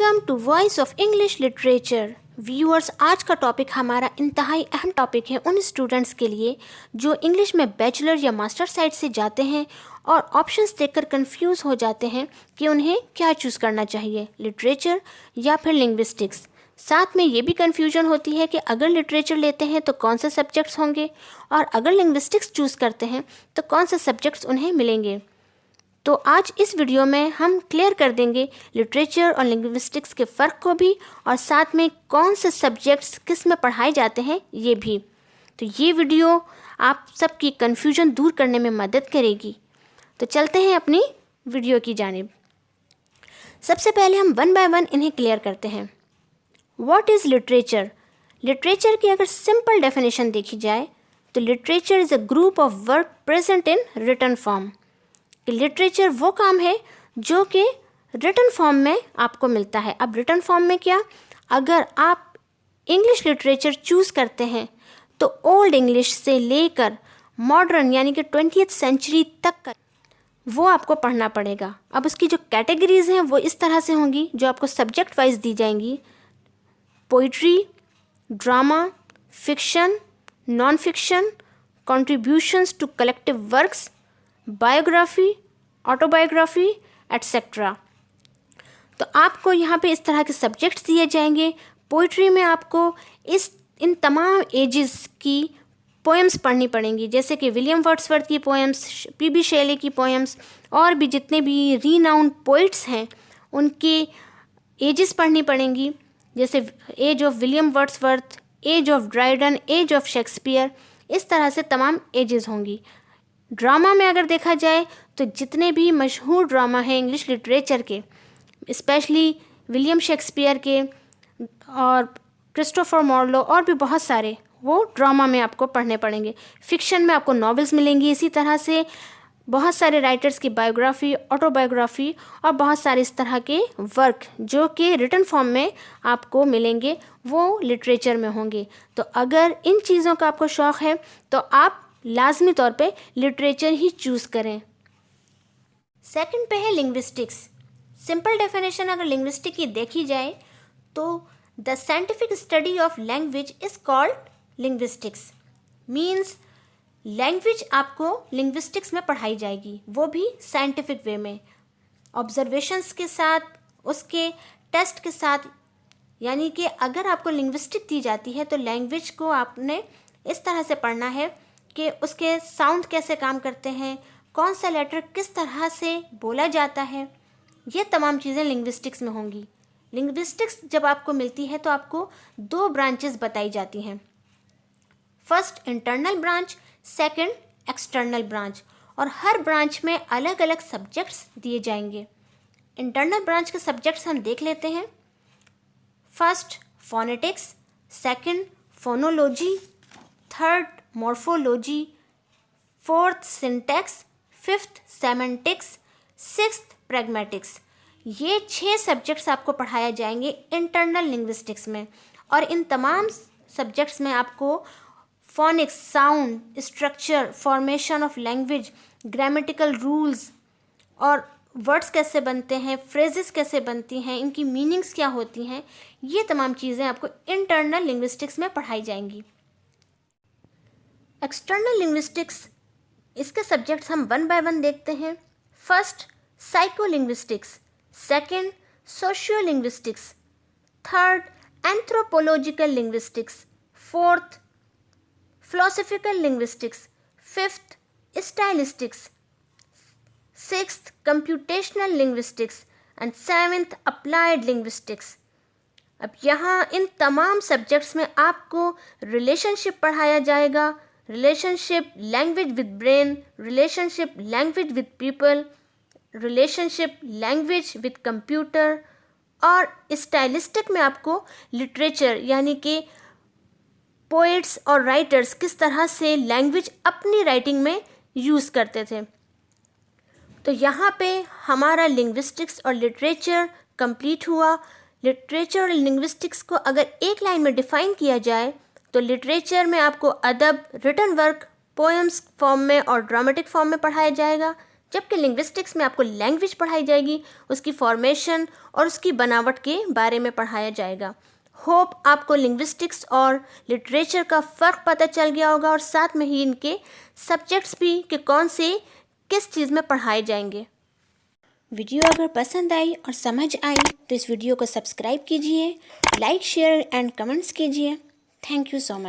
Welcome to voice of English literature. Viewers, आज का topic हमारा इंतहाई अहम टॉपिक है उन स्टूडेंट्स के लिए जो इंग्लिश में बैचलर या मास्टर साइड से जाते हैं और ऑप्शंस देखकर कंफ्यूज हो जाते हैं कि उन्हें क्या चूज़ करना चाहिए, लिटरेचर या फिर लिंग्विस्टिक्स। साथ में ये भी कन्फ्यूजन होती है कि अगर लिटरेचर लेते हैं तो कौन से सब्जेक्ट्स होंगे और अगर लिंग्विस्टिक्स चूज़ करते हैं तो कौन से सब्जेक्ट्स उन्हें मिलेंगे। तो आज इस वीडियो में हम क्लियर कर देंगे लिटरेचर और लिंग्विस्टिक्स के फ़र्क को भी और साथ में कौन से सब्जेक्ट्स किस में पढ़ाए जाते हैं ये भी। तो ये वीडियो आप सबकी कन्फ्यूजन दूर करने में मदद करेगी। तो चलते हैं अपनी वीडियो की जानिब। सबसे पहले हम वन बाय वन इन्हें क्लियर करते हैं। What is literature? लिटरेचर की अगर सिंपल डेफिनेशन देखी जाए तो literature is a group of work present in written form. कि लिटरेचर वो काम है जो कि रिटन फॉर्म में आपको मिलता है। अब रिटन फॉर्म में क्या, अगर आप इंग्लिश लिटरेचर चूज़ करते हैं तो ओल्ड इंग्लिश से लेकर मॉडर्न यानी कि 20th सेंचुरी तक का वो आपको पढ़ना पड़ेगा। अब उसकी जो कैटेगरीज़ हैं वो इस तरह से होंगी जो आपको सब्जेक्ट वाइज दी जाएंगी: poetry, drama, fiction, non fiction, contributions to collective works, biography, autobiography etcetera. तो आपको यहाँ पे इस तरह के सब्जेक्ट्स दिए जाएंगे। पोइट्री में आपको इन तमाम एजेस की पोएम्स पढ़नी पड़ेंगी, जैसे कि विलियम वर्ड्सवर्थ की पोएम्स, पीबी शेले की पोएम्स और भी जितने भी रीनाउंड पोइट्स हैं उनके एजेस पढ़नी पड़ेंगी, जैसे age of William Wordsworth, age of Dryden, age of Shakespeare. इस तरह से तमाम एजेस होंगी। ड्रामा में अगर देखा जाए तो जितने भी मशहूर ड्रामा हैं इंग्लिश लिटरेचर के, स्पेशली विलियम शेक्सपियर के और क्रिस्टोफर मार्लो और भी बहुत सारे, वो ड्रामा में आपको पढ़ने पड़ेंगे। फिक्शन में आपको नॉवेल्स मिलेंगी, इसी तरह से बहुत सारे राइटर्स की बायोग्राफी, ऑटोबायोग्राफी और बहुत सारे इस तरह के वर्क जो कि रिटन फॉर्म में आपको मिलेंगे, वो लिटरेचर में होंगे। तो अगर इन चीज़ों का आपको शौक़ है तो आप लाजमी तौर पे लिटरेचर ही चूज़ करें। सेकंड पे है लिंग्विस्टिक्स। सिंपल डेफिनेशन अगर लिंग्विस्टिक की देखी जाए तो the scientific study of language is called linguistics. Means language आपको लिंग्विस्टिक्स में पढ़ाई जाएगी, वो भी साइंटिफिक वे में, ऑब्जर्वेशंस के साथ, उसके टेस्ट के साथ। यानी कि अगर आपको लिंग्विस्टिक दी जाती है तो लैंग्वेज को आपने इस तरह से पढ़ना है कि उसके साउंड कैसे काम करते हैं, कौन सा लेटर किस तरह से बोला जाता है, ये तमाम चीज़ें लिंग्विस्टिक्स में होंगी। लिंग्विस्टिक्स जब आपको मिलती है तो आपको दो ब्रांचेस बताई जाती हैं, first internal branch, second external branch, और हर ब्रांच में अलग अलग सब्जेक्ट्स दिए जाएंगे। इंटरनल ब्रांच के सब्जेक्ट्स हम देख लेते हैं। First phonetics, second phonology, third morphology, fourth syntax, fifth semantics, sixth pragmatics. ये 6 सब्जेक्ट्स आपको पढ़ाया जाएंगे इंटरनल लिंग्विस्टिक्स में। और इन तमाम सब्जेक्ट्स में आपको phoenix, sound, structure, formation of language, grammatical rules और वर्ड्स कैसे बनते हैं, फ्रेजेस कैसे बनती हैं, इनकी मीनिंग्स क्या होती हैं, ये तमाम चीज़ें आपको इंटरनल लिंग्विस्टिक्स में पढ़ाई जाएंगी। एक्सटर्नल लिंग्विस्टिक्स, इसके सब्जेक्ट्स हम वन बाय वन देखते हैं। First psycho linguistics, second socio linguistics, third anthropological linguistics, fourth philosophical linguistics, fifth stylistics, sixth computational linguistics and seventh applied linguistics. अब यहाँ इन तमाम सब्जेक्ट्स में आपको रिलेशनशिप पढ़ाया जाएगा, relationship language with brain, relationship language with people, relationship language with computer, और stylistic में आपको लिटरेचर यानी कि पोइट्स और राइटर्स किस तरह से लैंग्वेज अपनी राइटिंग में यूज़ करते थे। तो यहाँ पे हमारा लिंग्विस्टिक्स और लिटरेचर कंप्लीट हुआ। लिटरेचर और लिंग्विस्टिक्स को अगर एक लाइन में डिफ़ाइन किया जाए तो लिटरेचर में आपको अदब, रिटन वर्क, पोएम्स फॉर्म में और ड्रामेटिक फॉर्म में पढ़ाया जाएगा, जबकि लिंग्विस्टिक्स में आपको लैंग्वेज पढ़ाई जाएगी, उसकी फॉर्मेशन और उसकी बनावट के बारे में पढ़ाया जाएगा। होप आपको लिंग्विस्टिक्स और लिटरेचर का फ़र्क पता चल गया होगा और साथ में ही इनके सब्जेक्ट्स भी कि कौन से किस चीज़ में पढ़ाए जाएंगे। वीडियो अगर पसंद आई और समझ आई तो इस वीडियो को सब्सक्राइब कीजिए, लाइक शेयर एंड कमेंट्स कीजिए। Thank you so much.